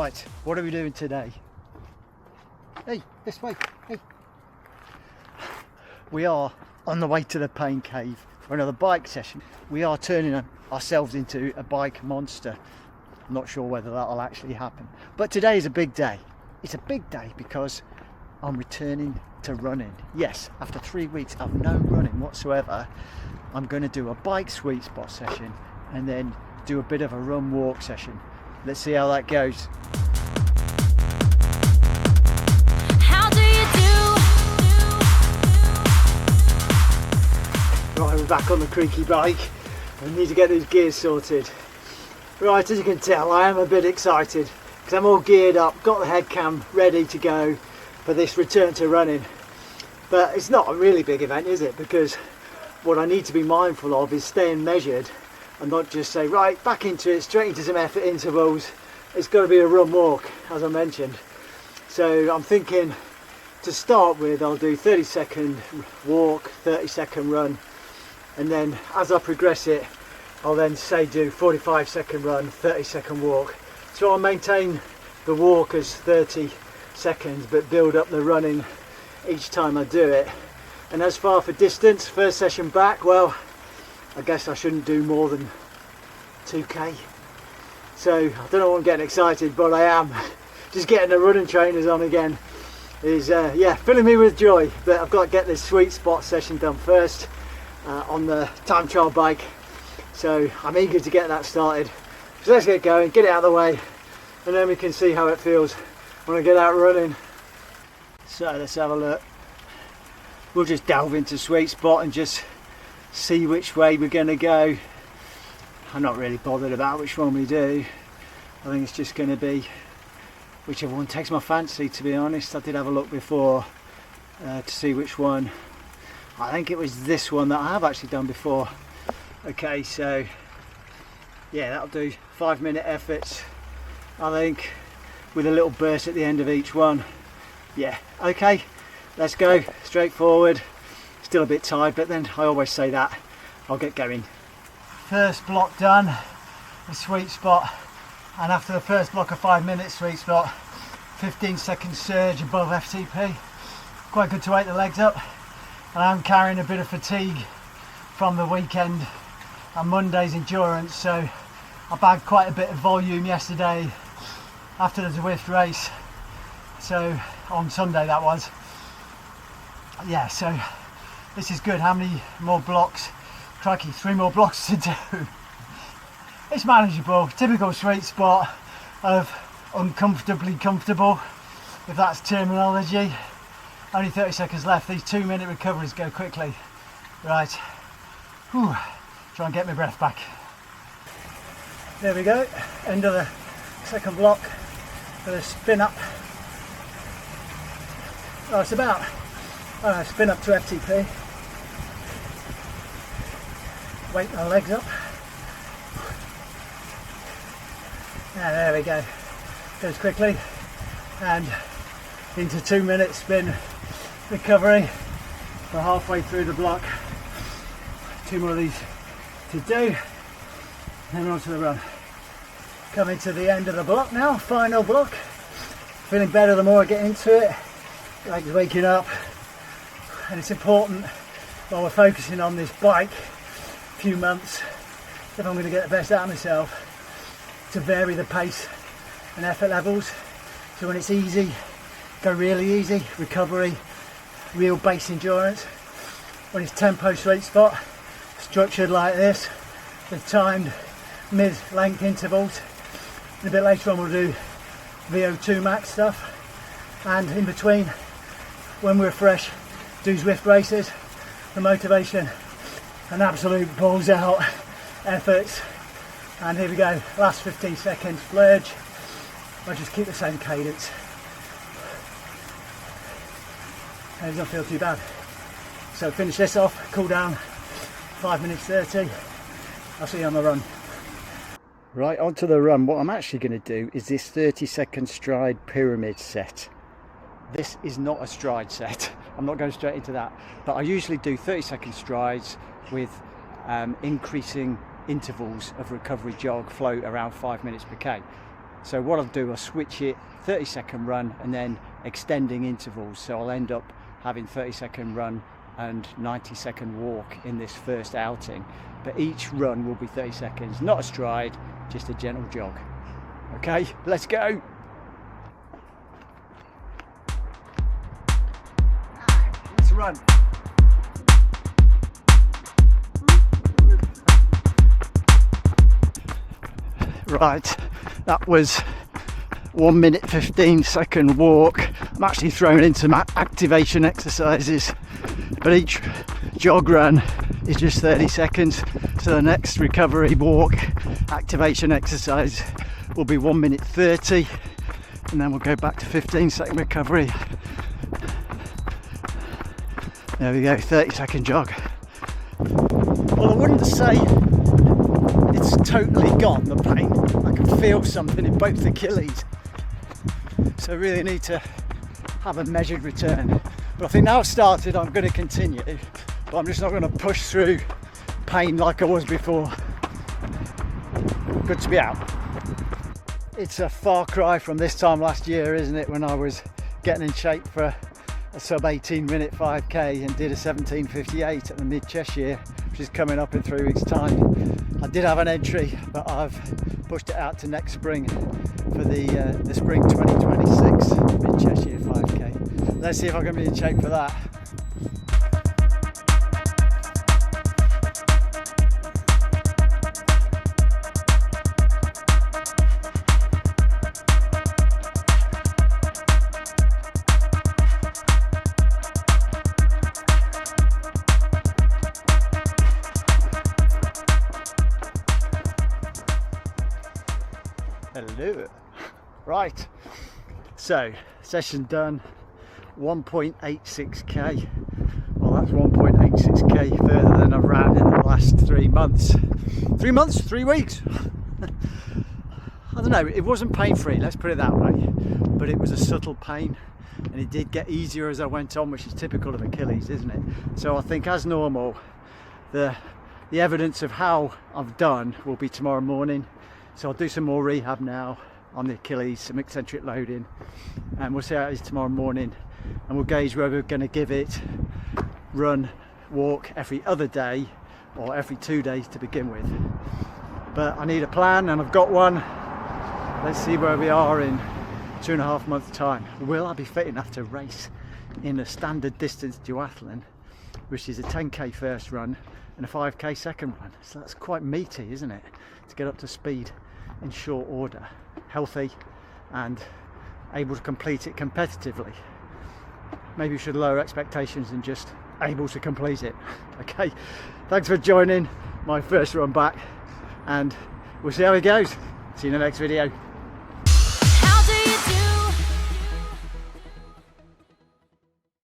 Right, what are we doing today? Hey, this way, hey. We are on the way to the Pain Cave for another bike session. We are turning ourselves into a bike monster. I'm not sure whether that'll actually happen. But today is a big day. It's a big day because I'm returning to running. Yes, after 3 weeks of no running whatsoever, I'm going to do a bike sweet spot session and then do a bit of a run walk session. Let's see how that goes. How do you do? Right, we're back on the creaky bike. I need to get these gears sorted. Right, as you can tell, I am a bit excited because I'm all geared up, got the head cam ready to go for this return to running. But it's not a really big event, is it? Because what I need to be mindful of is staying measured and not just say, right, back into it, straight into some effort intervals. It's got to be a run walk, as I mentioned. So I'm thinking to start with, I'll do 30-second walk, 30-second run, and then as I progress it, I'll then say do 45-second run, 30-second walk. So I'll maintain the walk as 30 seconds, but build up the running each time I do it. And as far for distance, first session back, well, I guess I shouldn't do more than 2k. So I don't know why I'm getting excited, but I am. Just getting the running trainers on again is yeah, filling me with joy. But I've got to get this sweet spot session done first on the time trial bike. So I'm eager to get that started. So let's get going, get it out of the way, and then we can see how it feels when I get out running. So let's have a look. We'll just delve into sweet spot and just see which way we're going to go. I'm not really bothered about which one we do. I think it's just going to be whichever one takes my fancy, to be honest. I did have a look before to see which one. I think it was this one that I have actually done before. Okay, so yeah, that'll do 5-minute efforts, I think, with a little burst at the end of each one. Yeah, okay, let's go, straightforward. Still a bit tired, but then I always say that. I'll get going. First block done, the sweet spot, and after the first block of 5 minutes sweet spot, 15-second surge above FTP. Quite good to wake the legs up, and I'm carrying a bit of fatigue from the weekend and Monday's endurance, so I bagged quite a bit of volume yesterday after the Zwift race, so on Sunday that was. Yeah, so this is good. How many more blocks? Crikey, 3 more blocks to do. It's manageable. Typical sweet spot of uncomfortably comfortable, if that's terminology. Only 30 seconds left. These 2-minute recoveries go quickly. Right. Whew. Try and get my breath back. There we go. End of the second block. Got a spin up. Oh, it's about spin up to FTP. Wake my legs up. And there we go. Goes quickly. And into 2-minute spin recovery. We're halfway through the block. 2 more of these to do. And on to the run. Coming to the end of the block now. Final block. Feeling better the more I get into it. Legs waking up. And it's important while we're focusing on this bike few months, if I'm going to get the best out of myself, to vary the pace and effort levels. So when it's easy, go really easy, recovery, real base endurance. When it's tempo sweet spot, structured like this, with timed mid-length intervals. And a bit later on we'll do VO2 max stuff, and in between, when we're fresh, do Zwift races, the motivation and absolute balls out efforts. And here we go, last 15 seconds, splurge. I'll just keep the same cadence. And it doesn't feel too bad. So finish this off, cool down, 5 minutes 30. I'll see you on the run. Right, onto the run. What I'm actually going to do is this 30-second stride pyramid set. This is not a stride set. I'm not going straight into that. But I usually do 30-second strides with increasing intervals of recovery jog float around 5 minutes per K. So what I'll do, I'll switch it 30-second run and then extending intervals. So I'll end up having 30-second run and 90-second walk in this first outing. But each run will be 30 seconds, not a stride, just a gentle jog. Okay, let's go. Let's run. Right, that was 1 minute 15-second walk. I'm actually thrown into my activation exercises, but each jog run is just 30 seconds. So the next recovery walk activation exercise will be 1 minute 30, and then we'll go back to 15-second recovery. There we go, 30-second jog. Well, I wouldn't say it's totally gone, the pain. I can feel something in both Achilles. So I really need to have a measured return. But I think now I've started, I'm going to continue. But I'm just not going to push through pain like I was before. Good to be out. It's a far cry from this time last year, isn't it, when I was getting in shape for a sub 18 minute 5k and did a 17:58 at the Mid Cheshire, which is coming up in 3 weeks time. I did have an entry, but I've pushed it out to next spring for the spring 2026 Mid Cheshire 5k. Let's see if I can be in shape for that. Hello. Right, so session done, 1.86k. Well, that's 1.86k further than I've ran in the last 3 months. 3 months? 3 weeks? I don't know, it wasn't pain free, let's put it that way, but it was a subtle pain, and it did get easier as I went on, which is typical of Achilles, isn't it? So I think, as normal, the evidence of how I've done will be tomorrow morning. So I'll do some more rehab now on the Achilles, some eccentric loading, and we'll see how it is tomorrow morning, and we'll gauge whether we're going to give it run, walk every other day or every 2 days to begin with. But I need a plan, and I've got one. Let's see where we are in 2.5 months time. Will I be fit enough to race in a standard distance duathlon, which is a 10k first run and a 5k second run? So that's quite meaty, isn't it, to get up to speed in short order, healthy and able to complete it competitively. Maybe we should lower expectations and just able to complete it. Okay, thanks for joining my first run back, and we'll see how it goes. See you in the next video.